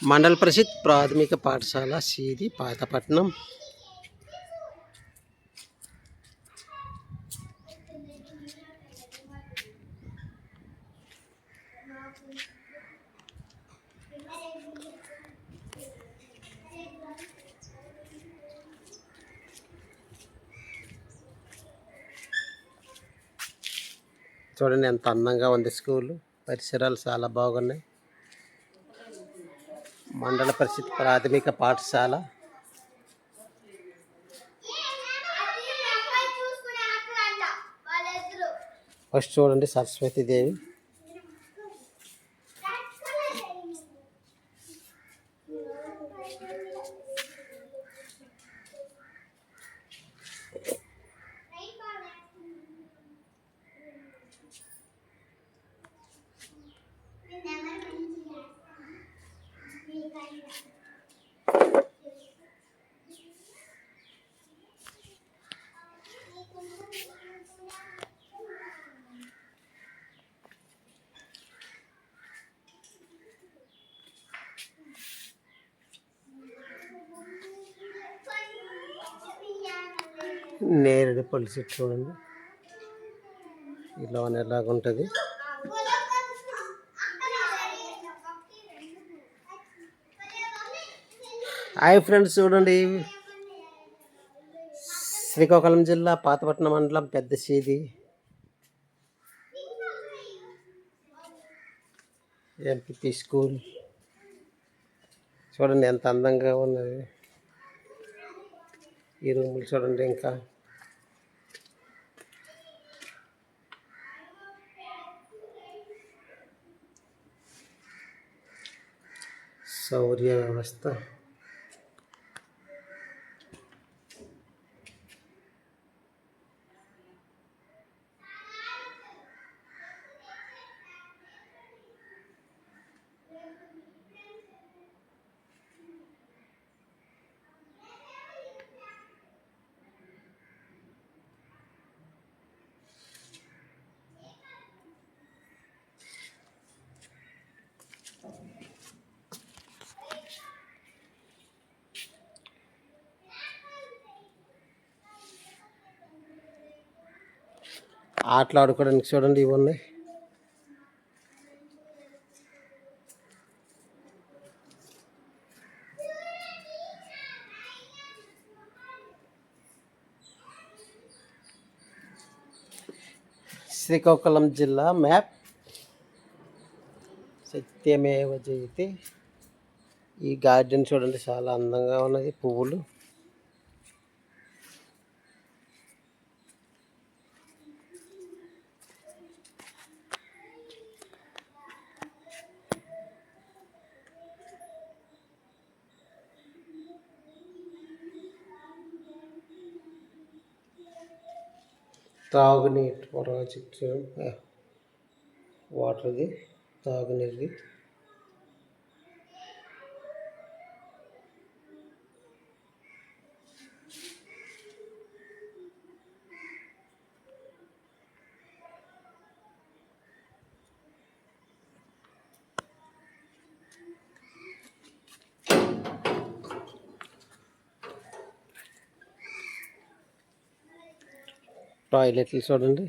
మండల పరిషత్ ప్రాథమిక పాఠశాల సీది పాతపట్నం. చూడండి ఎంత అందంగా ఉంది స్కూల్. పరిసరాలు చాలా బాగున్నాయి. మండల పరిషత్ ప్రాథమిక పాఠశాల. ఫస్ట్ చూడండి సరస్వతీదేవి. నేరేడు పళ్ళు చెట్టు చూడండి ఇలా ఎలాగుంటుంది. హాయ్ ఫ్రెండ్స్, చూడండి శ్రీకాకుళం జిల్లా పాతపట్నం మండలం పెద్ద సీది ఎంపీపీ స్కూల్. చూడండి ఎంత అందంగా ఉన్నది. ఈ రూములు చూడండి. ఇంకా సౌర్య వ్యవస్థ. ఆటలు ఆడుకోవడానికి చూడండి ఇవి ఉన్నాయి. శ్రీకాకుళం జిల్లా మ్యాప్. సత్యమేవ జయతే. ఈ గార్డెన్ చూడండి చాలా అందంగా ఉన్నది. పువ్వులు. తాగునీటి ప్రాజెక్టు వాటర్ది తాగునీరుది. టాయిలెట్లు చూడండి.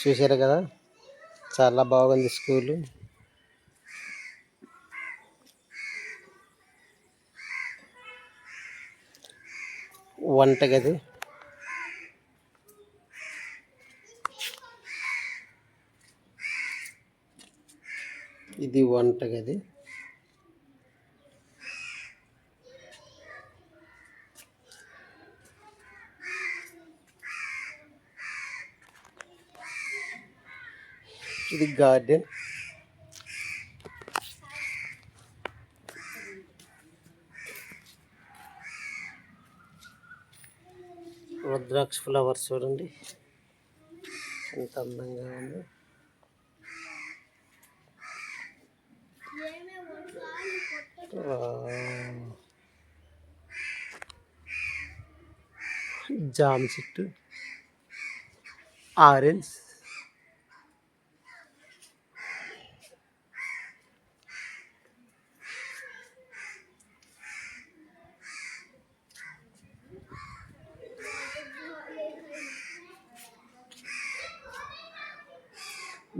చూసారు కదా చాలా బాగుంది స్కూలు. వంటగది. ఇది వంటగది. ఇది గార్డెన్. రుద్రాక్ష ఫ్లవర్స్ చూడండి ఎంత అందంగా ఉంది. జామ చెట్టు. ఆరెంజ్,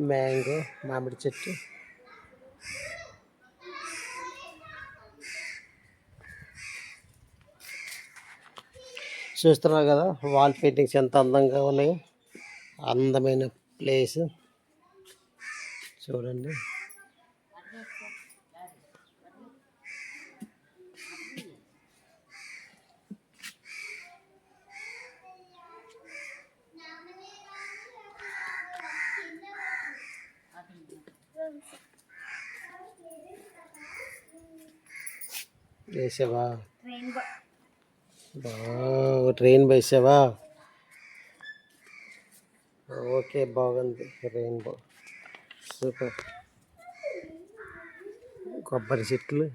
మ్యాంగో, మామిడి చెట్టు, చూస్తున్నారు కదా వాల్ పెయింటింగ్స్ ఎంత అందంగా ఉన్నాయో. అందమైన ప్లేస్ చూడండి. వేసావా? ట్రైన్ వేసావా? ఓకే, బాగుంది. Rainbow super. కొబ్బరి చెట్లు,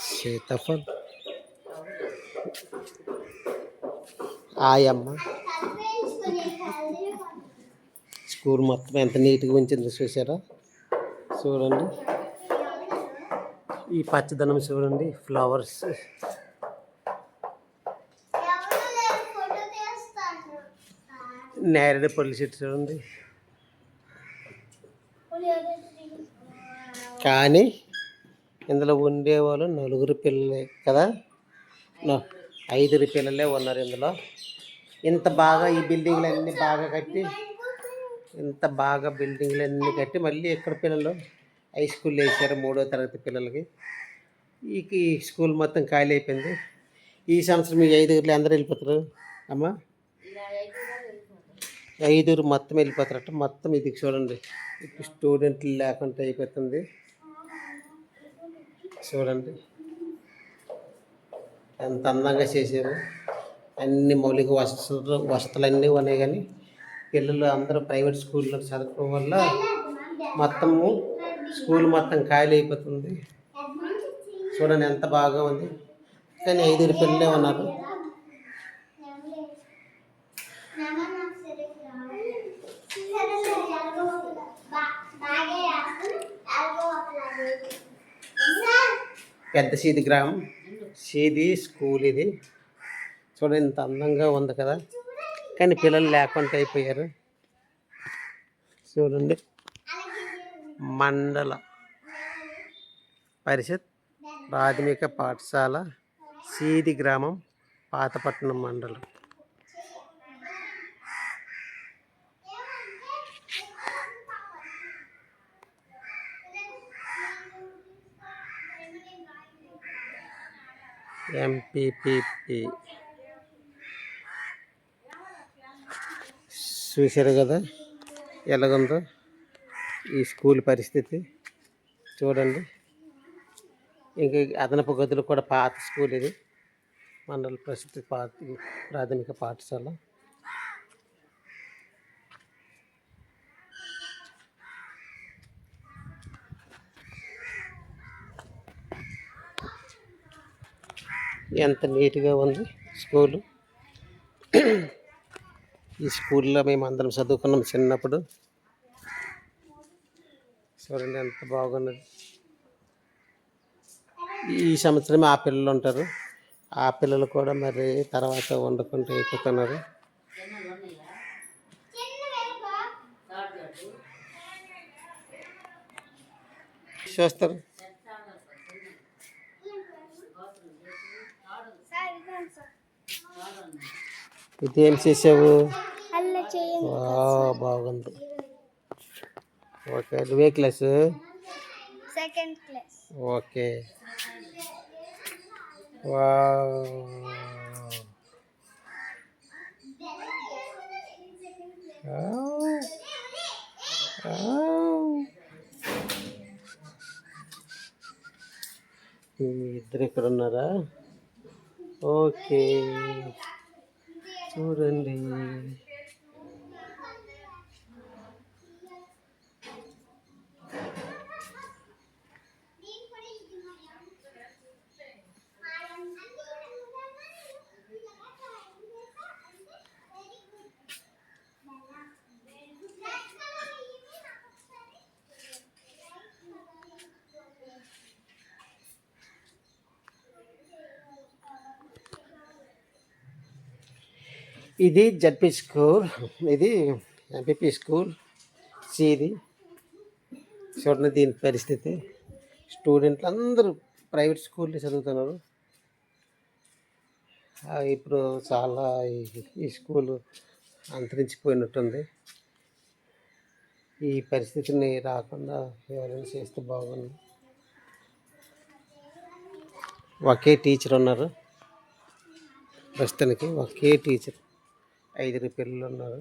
సీతాఫల్, ఆయమ్మ. స్కూల్ మొత్తం ఎంత నీట్గా ఉంచిందో చూసారా? చూడండి ఈ పచ్చదనం, చూడండి ఫ్లవర్స్. నేరేడు పళ్ళు చెట్టు చూడండి. కానీ ఇందులో ఉండేవాళ్ళు 4 పిల్లలే కదా, 5 పిల్లలే ఉన్నారు ఇందులో. ఇంత బాగా ఈ బిల్డింగ్లన్నీ బాగా కట్టి, మళ్ళీ ఇక్కడ పిల్లలు హై స్కూల్ వేసారు 3వ తరగతి పిల్లలకి. ఈ స్కూల్ మొత్తం ఖాళీ అయిపోయింది. ఈ సంవత్సరం ఈ 5 అందరూ వెళ్ళిపోతారు అమ్మా. 5 మొత్తం వెళ్ళిపోతారట. మొత్తం ఇది చూడండి, ఇప్పుడు స్టూడెంట్లు లేకుండా అయిపోతుంది. చూడండి ఎంత అందంగా చేసారు. అన్ని మౌలిక వసతులన్నీ ఉన్నాయి. కానీ పిల్లలు అందరూ ప్రైవేట్ స్కూల్లో చదవడం వల్ల మొత్తము స్కూల్ మొత్తం ఖాళీ అయిపోతుంది. చూడండి ఎంత బాగా ఉంది. కానీ 5 పిల్లలే ఉన్నారు. పెద్ద సీది గ్రామం, సీది స్కూల్ ఇది. చూడండి ఇంత అందంగా ఉంది కదా, కానీ పిల్లలు లేకుండా అయిపోయారు. చూడండి మండల పరిషత్ ప్రాథమిక పాఠశాల, సీది గ్రామం, పాతపట్నం మండలం. ఎంపీపీపీ. చూశారు కదా ఎలాగుందో ఈ స్కూల్ పరిస్థితి. చూడండి ఇంకా అదనపు గదులు కూడా పాత స్కూల్ ఇది, మండల పరిషత్ ప్రాథమిక పాఠశాల. ఎంత నీట్గా ఉంది స్కూలు. ఈ స్కూల్లో మేము అందరం చదువుకున్నాం చిన్నప్పుడు. చూడండి ఎంత బాగున్నది. ఈ సంవత్సరమే ఆ పిల్లలు ఉంటారు. ఆ పిల్లలు కూడా మరి తర్వాత వండుకుంటూ అయిపోతున్నారు. చూస్తారు. ఇదేం చేసావు? బాగుంది. ఓకే, నువ్వే class? Second class. Okay. Wow, మీ ఇద్దరు ఇక్కడ ఉన్నారా? ఓకే, చూడండి. ఇది జడ్పీ స్కూల్, ఇది ఎంపీపీ స్కూల్ సిది. చూడండి దీని పరిస్థితి. స్టూడెంట్లు అందరూ ప్రైవేట్ స్కూల్లో చదువుతున్నారు. ఇప్పుడు చాలా ఈ స్కూలు అంతరించిపోయినట్టుంది. ఈ పరిస్థితిని రాకుండా ఎవరైనా చేస్తే బాగుంది. ఒకే టీచర్ ఉన్నారు ప్రస్తుతానికి, ఒకే టీచర్, 5 పిల్లలు ఉన్నారు.